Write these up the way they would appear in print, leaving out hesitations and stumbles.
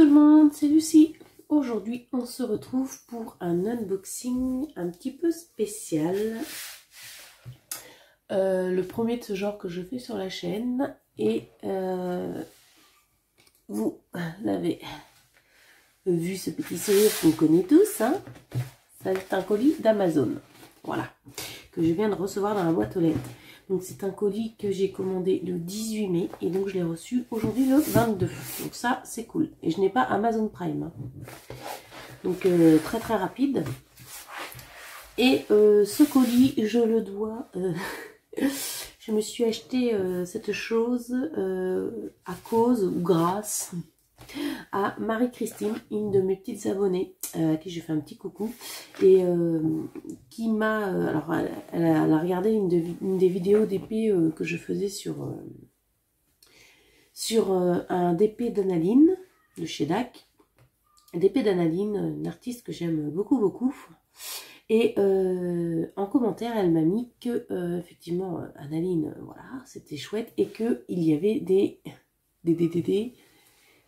le monde, c'est Lucie. Aujourd'hui, on se retrouve pour un unboxing un petit peu spécial. Le premier de ce genre que je fais sur la chaîne. Et vous l'avez vu, ce petit sourire qu'on connaît tous. Hein, c'est un colis d'Amazon. Voilà, que je viens de recevoir dans la boîte aux lettres. Donc c'est un colis que j'ai commandé le 18 mai et donc je l'ai reçu aujourd'hui le 22. Donc ça c'est cool. Et je n'ai pas Amazon Prime. Hein. Donc très très rapide. Et ce colis, je le dois... je me suis acheté cette chose à cause ou grâce à Marie-Christine, une de mes petites abonnées, à qui je fais un petit coucou, et qui m'a... alors, elle a regardé une des vidéos d'épée que je faisais sur un DP d'Analine, de chez DAC. DP d'Analine, une artiste que j'aime beaucoup, beaucoup. Et en commentaire, elle m'a mis que, effectivement, Analine, voilà, c'était chouette, et qu'il y avait des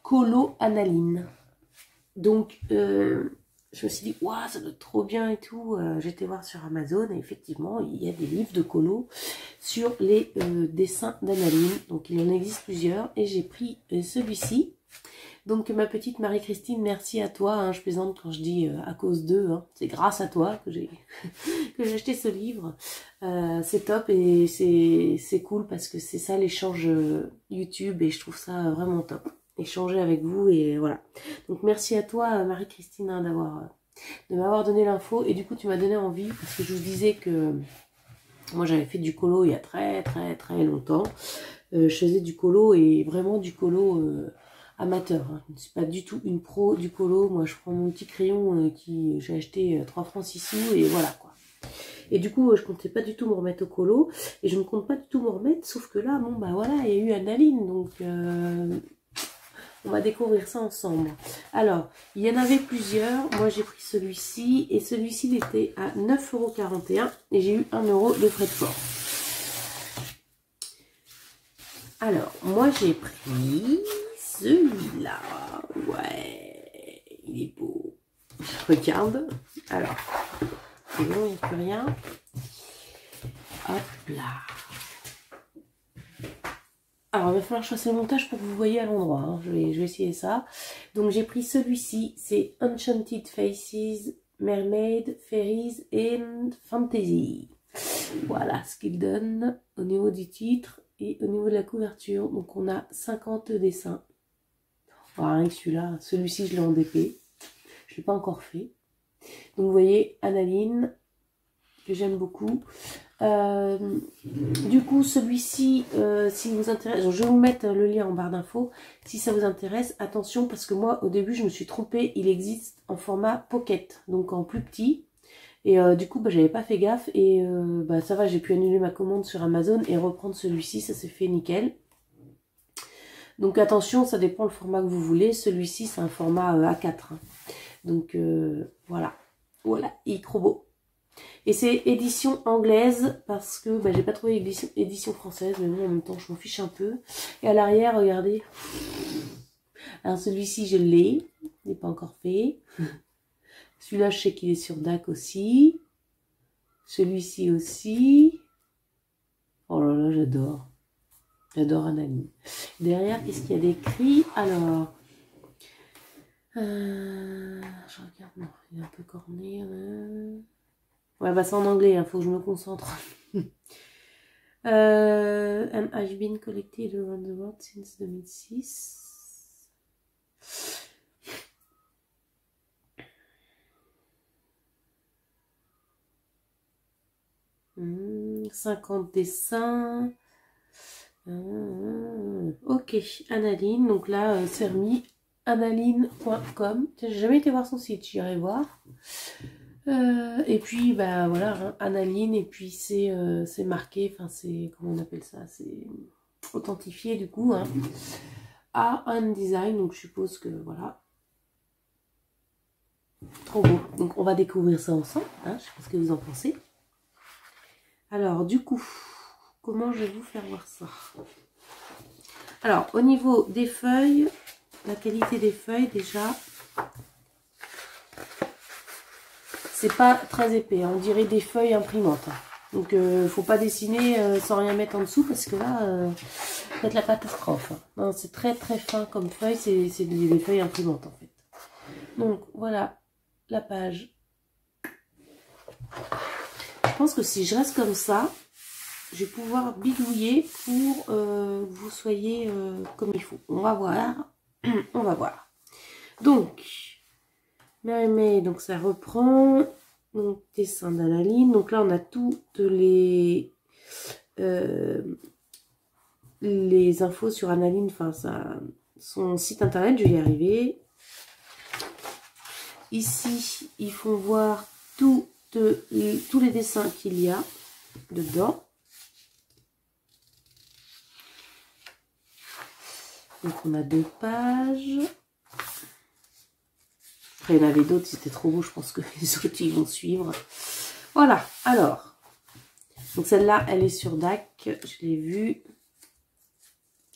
colo Analine. Donc, je me suis dit, waouh, ça doit être trop bien et tout. J'étais voir sur Amazon, et effectivement, il y a des livres de colo sur les dessins d'Analine. Donc, il en existe plusieurs, et j'ai pris celui-ci. Donc, ma petite Marie-Christine, merci à toi. Hein, je plaisante quand je dis à cause d'eux. Hein, c'est grâce à toi que j'ai acheté ce livre. C'est top et c'est cool parce que c'est ça l'échange YouTube et je trouve ça vraiment top. Échanger avec vous et voilà. Donc, merci à toi, Marie-Christine, hein, de m'avoir donné l'info. Et du coup, tu m'as donné envie parce que je vous disais que moi, j'avais fait du colo il y a très longtemps. Je faisais du colo et vraiment du colo... amateur, hein. Je ne suis pas du tout une pro du colo. Moi je prends mon petit crayon qui j'ai acheté 3 francs 6 sous et voilà quoi. Et du coup je comptais pas du tout me remettre au colo et je ne compte pas du tout me remettre, sauf que là bon bah voilà, il y a eu Analine, donc on va découvrir ça ensemble. Alors il y en avait plusieurs, moi j'ai pris celui-ci et celui-ci il était à 9,41 € et j'ai eu 1 € de frais de port. Alors moi j'ai pris celui-là, ouais, il est beau. Regarde. Alors, c'est bon, il n'y a plus rien. Hop là. Alors, il va falloir que je fasse le montage pour que vous voyez à l'endroit. Hein. Je vais essayer ça. Donc, j'ai pris celui-ci. C'est Enchanted Faces, Mermaid, Fairies and Fantasy. Voilà ce qu'il donne au niveau du titre et au niveau de la couverture. Donc, on a 50 dessins. Voilà, rien que celui-là, celui-ci je l'ai en DP, je ne l'ai pas encore fait. Donc vous voyez, Analine, que j'aime beaucoup. Du coup, celui-ci, si vous intéresse, je vais vous mettre le lien en barre d'infos, si ça vous intéresse, attention, parce que moi, au début, je me suis trompée, il existe en format pocket, donc en plus petit. Et du coup, bah, j'avais pas fait gaffe, et bah, ça va, j'ai pu annuler ma commande sur Amazon et reprendre celui-ci, ça s'est fait nickel. Donc attention, ça dépend le format que vous voulez. Celui-ci, c'est un format A4. Hein. Donc voilà. Voilà, il est trop beau. Et c'est édition anglaise parce que bah, j'ai pas trouvé édition française. Mais bon, en même temps, je m'en fiche un peu. Et à l'arrière, regardez. Alors celui-ci, je l'ai. Il n'est pas encore fait. Celui-là, je sais qu'il est sur DAC aussi. Celui-ci aussi. Oh là là, j'adore. J'adore Analine. Derrière, qu'est-ce qu'il y a d'écrit? Alors, je regarde, non, il est un peu corné. Ouais, bah c'est en anglais, il faut que je me concentre. And I've been collected around the world since 2006. 50 dessins. Ok, Analine, donc là c'est remis analine.com. J'ai jamais été voir son site, j'irai voir. Et puis bah voilà, hein, Analine, et puis c'est marqué, enfin c'est, comment on appelle ça, c'est authentifié du coup, hein, à un design, donc je suppose que voilà. Trop beau, donc on va découvrir ça ensemble, hein, je sais pas ce que vous en pensez. Alors du coup, comment je vais vous faire voir ça? Alors, au niveau des feuilles, la qualité des feuilles déjà. C'est pas très épais, hein. On dirait des feuilles imprimantes. Donc faut pas dessiner sans rien mettre en dessous parce que là, faites la catastrophe. Hein. C'est très très fin comme feuille, c'est des feuilles imprimantes en fait. Donc voilà la page. Je pense que si je reste comme ça, je vais pouvoir bidouiller pour que vous soyez comme il faut. On va voir. On va voir. Donc, Mary-May, donc ça reprend. Donc, dessin d'Analine. Donc là, on a toutes les infos sur Analine. Enfin, son site internet, je vais y arriver. Ici, ils font voir tous les dessins qu'il y a dedans. Donc on a 2 pages. Après il y en avait d'autres, c'était trop beau, je pense que les autres ils vont suivre. Voilà, alors. Donc celle-là, elle est sur DAC, je l'ai vue.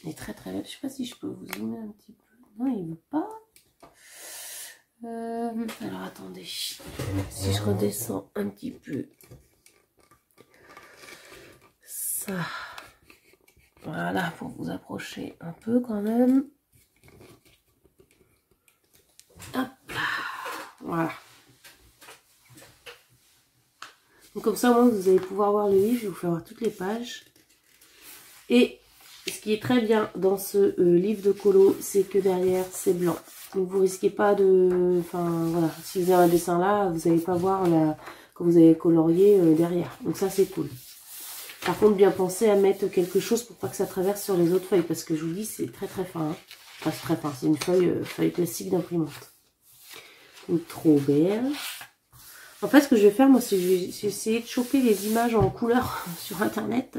Elle est très très belle. Je sais pas si je peux vous zoomer un petit peu. Non, il ne veut pas. Alors attendez, si je redescends un petit peu. Ça. Voilà, pour vous approcher un peu quand même. Hop là. Voilà. Donc comme ça, au moins, vous allez pouvoir voir le livre. Je vais vous faire voir toutes les pages. Et ce qui est très bien dans ce livre de colo, c'est que derrière, c'est blanc. Donc vous risquez pas de... Enfin, voilà. Si vous avez un dessin là, vous n'allez pas voir quand vous avez colorié derrière. Donc ça, c'est cool. Par contre, bien penser à mettre quelque chose pour pas que ça traverse sur les autres feuilles. Parce que je vous dis, c'est très très fin. Hein. Enfin, c'est très fin. C'est une feuille classique d'imprimante. Donc, trop belle. En fait, ce que je vais faire, moi, c'est que je vais essayer de choper les images en couleur sur Internet.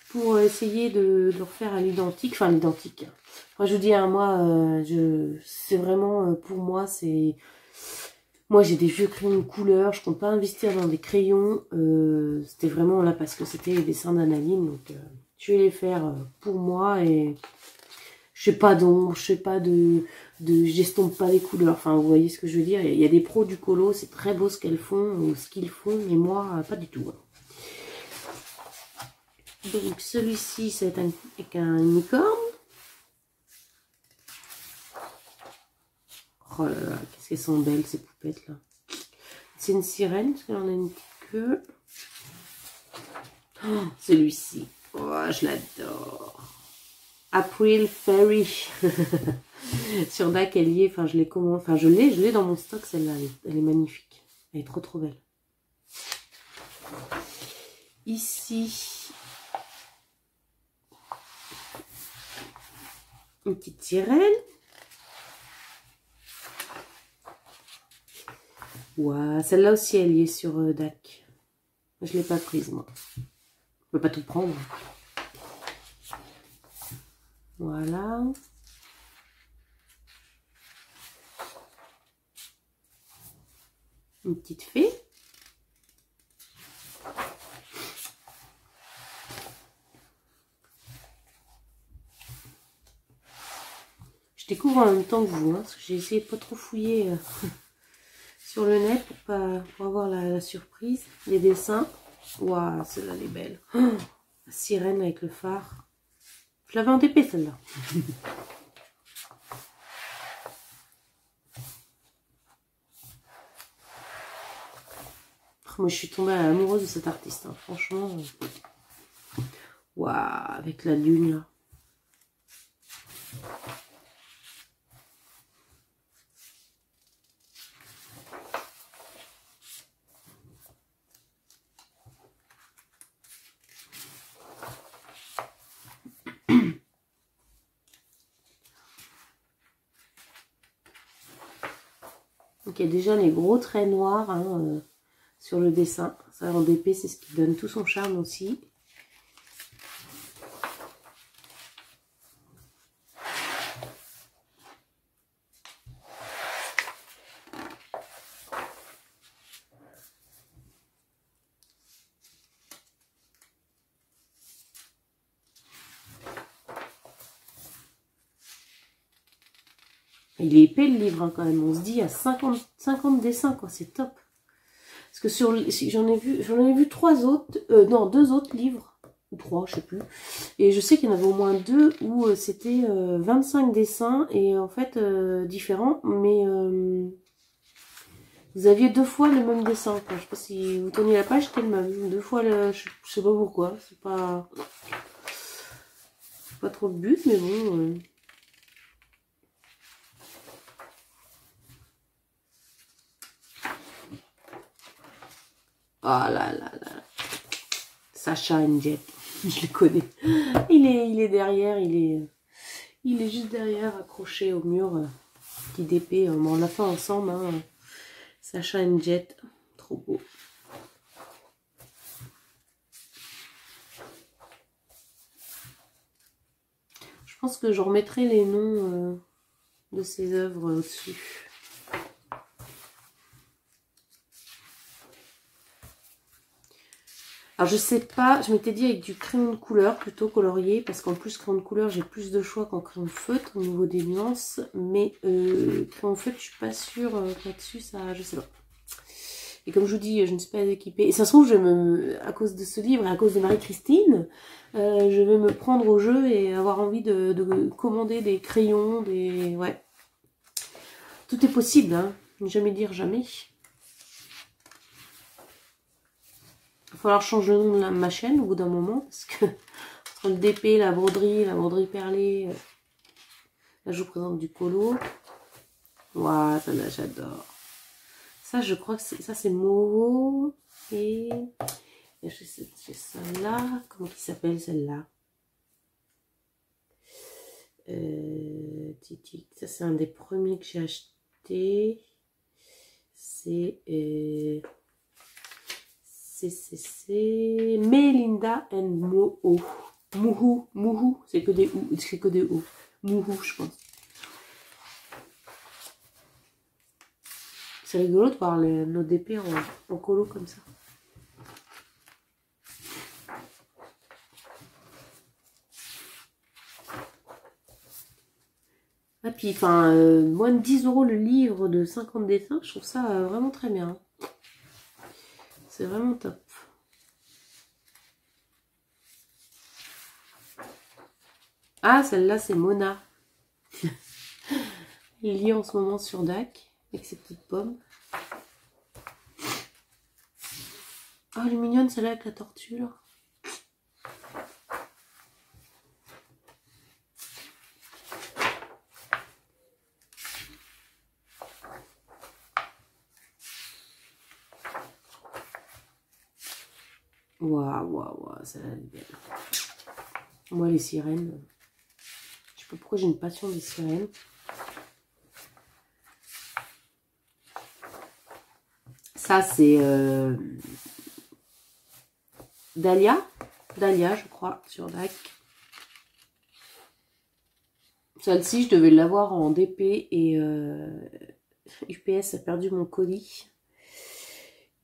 Pour essayer de le refaire à l'identique. Enfin, l'identique. Moi, je vous dis, hein, moi, c'est vraiment, pour moi, c'est... Moi, j'ai des vieux crayons de couleur, je compte pas investir dans des crayons. C'était vraiment là parce que c'était les dessins d'Analine. Donc, je vais les faire pour moi et je sais pas d'ombre, je sais pas j'estompe pas les couleurs. Enfin, vous voyez ce que je veux dire. Il y a des pros du colo, c'est très beau ce qu'elles font ou ce qu'ils font, mais moi, pas du tout. Hein. Donc, celui-ci, ça va être avec un unicorne. Oh là là, qu'est-ce qu'elles sont belles ces poupettes là. C'est une sirène parce qu'elle en a une petite queue. Oh, celui-ci. Oh, je l'adore. April Fairy. Sur DAC, elle y est. Enfin, je l'ai commandé. Enfin, je l'ai dans mon stock celle-là. Elle est magnifique. Elle est trop trop belle. Ici, une petite sirène. Ouah, celle-là aussi, elle y est sur DAC. Je ne l'ai pas prise, moi. Je ne peux pas tout prendre. Voilà. Une petite fée. Je découvre en même temps que vous, hein, parce que j'ai essayé de pas trop fouiller sur le net pour avoir la surprise. Les dessins. Waouh, celle-là, elle est belle. Oh, la sirène avec le phare. Je l'avais en DP, celle-là. Moi, je suis tombée amoureuse de cet artiste. Hein. Franchement. Waouh, avec la lune, là. Donc, il y a déjà les gros traits noirs hein, sur le dessin. Ça, en DP, c'est ce qui donne tout son charme aussi. Il est épais le livre hein, quand même. On se dit à 50 dessins quoi, c'est top. Parce que sur j'en ai vu 3 autres, non 2 autres livres, ou 3 je sais plus. Et je sais qu'il y en avait au moins 2 où c'était 25 dessins et en fait différents, mais vous aviez 2 fois le même dessin. Quoi. Je sais pas si vous tourniez la page, c'était le même. 2 fois le, je sais pas pourquoi, c'est pas trop le but, mais bon. Ah là là là. Sacha Jet, je le connais. Il est derrière, il est juste derrière, accroché au mur, petit d'épée. On l'a fait ensemble, hein. Sacha Jet, trop beau. Je pense que je remettrai les noms de ses œuvres au-dessus. Alors je sais pas, je m'étais dit avec du crayon de couleur plutôt colorié, parce qu'en plus crayon de couleur j'ai plus de choix qu'en crayon de feutre au niveau des nuances, mais crayon de feutre je suis pas sûre là-dessus, ça je sais pas. Et comme je vous dis, je ne suis pas équipée, et ça se trouve à cause de ce livre et à cause de Marie-Christine, je vais me prendre au jeu et avoir envie de commander des crayons, ouais. Tout est possible, hein, ne jamais dire jamais. Il va falloir changer le nom de ma chaîne au bout d'un moment, parce que entre le DP, la broderie perlée, là je vous présente du colo. Waouh, ça là j'adore. Ça je crois que ça c'est Moho, et j'ai celle-là, comment qui s'appelle celle-là? Ça c'est un des premiers que j'ai acheté. C'est Melinda and Moho. Mouhou, c'est que des ou, Mouhou, je pense. C'est rigolo de voir nos DP en colo comme ça. Ah puis, enfin, moins de 10 € le livre de 50 dessins, je trouve ça vraiment très bien. C'est vraiment top. Ah, celle-là, c'est Mona. Il lit en ce moment sur DAC, avec ses petites pommes. Ah, elle est mignonne, celle-là, avec la tortue, là. Waouh, celle-là, elle est belle. Moi, les sirènes, je sais pas pourquoi j'ai une passion des sirènes. Ça, c'est Dahlia, je crois, sur DAC. Celle-ci, je devais l'avoir en DP et UPS a perdu mon colis.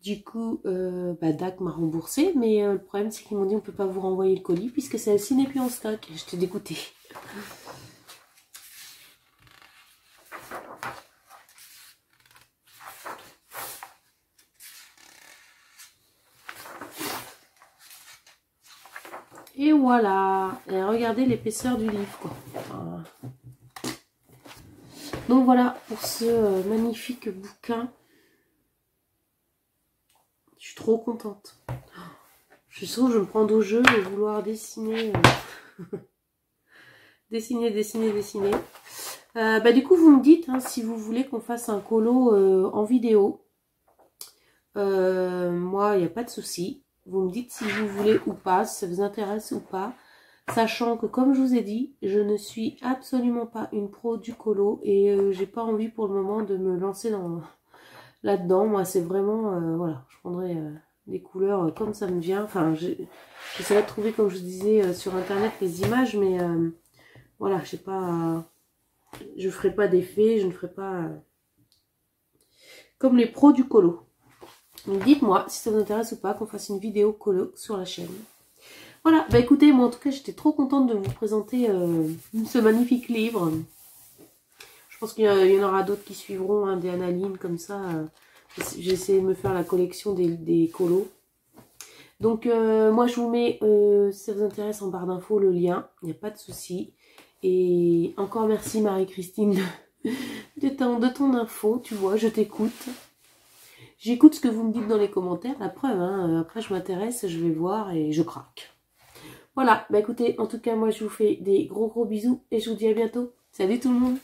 Du coup, DAC m'a remboursé, mais le problème, c'est qu'ils m'ont dit on peut pas vous renvoyer le colis puisque celle-ci n'est plus en stock. J'étais dégoûtée. Et voilà. Et regardez l'épaisseur du livre, quoi. Voilà. Donc voilà pour ce magnifique bouquin. Je suis trop contente. Je suis sûre que je me prends au jeu de vouloir dessiner. Dessiner. Du coup, vous me dites hein, si vous voulez qu'on fasse un colo en vidéo. Moi, il n'y a pas de souci. Vous me dites si vous voulez ou pas, si ça vous intéresse ou pas. Sachant que, comme je vous ai dit, je ne suis absolument pas une pro du colo. Et j'ai pas envie pour le moment de me lancer là-dedans. Moi, c'est vraiment... voilà, je prendrai des couleurs comme ça me vient. Enfin, j'essaierai de trouver, comme je vous disais, sur Internet les images. Mais voilà, je sais pas... je ferai pas d'effet, je ne ferai pas... comme les pros du colo. Donc dites-moi si ça vous intéresse ou pas qu'on fasse une vidéo colo sur la chaîne. Voilà, bah écoutez, moi en tout cas j'étais trop contente de vous présenter ce magnifique livre. Je pense qu'il y en aura d'autres qui suivront, hein, des Analine comme ça. J'ai essayé de me faire la collection des colos. Donc moi je vous mets, si ça vous intéresse, en barre d'infos le lien, il n'y a pas de souci. Et encore merci Marie-Christine de ton info, tu vois, je t'écoute. J'écoute ce que vous me dites dans les commentaires, la preuve, hein, après je m'intéresse, je vais voir et je craque. Voilà, bah écoutez, en tout cas moi je vous fais des gros bisous et je vous dis à bientôt. Salut tout le monde!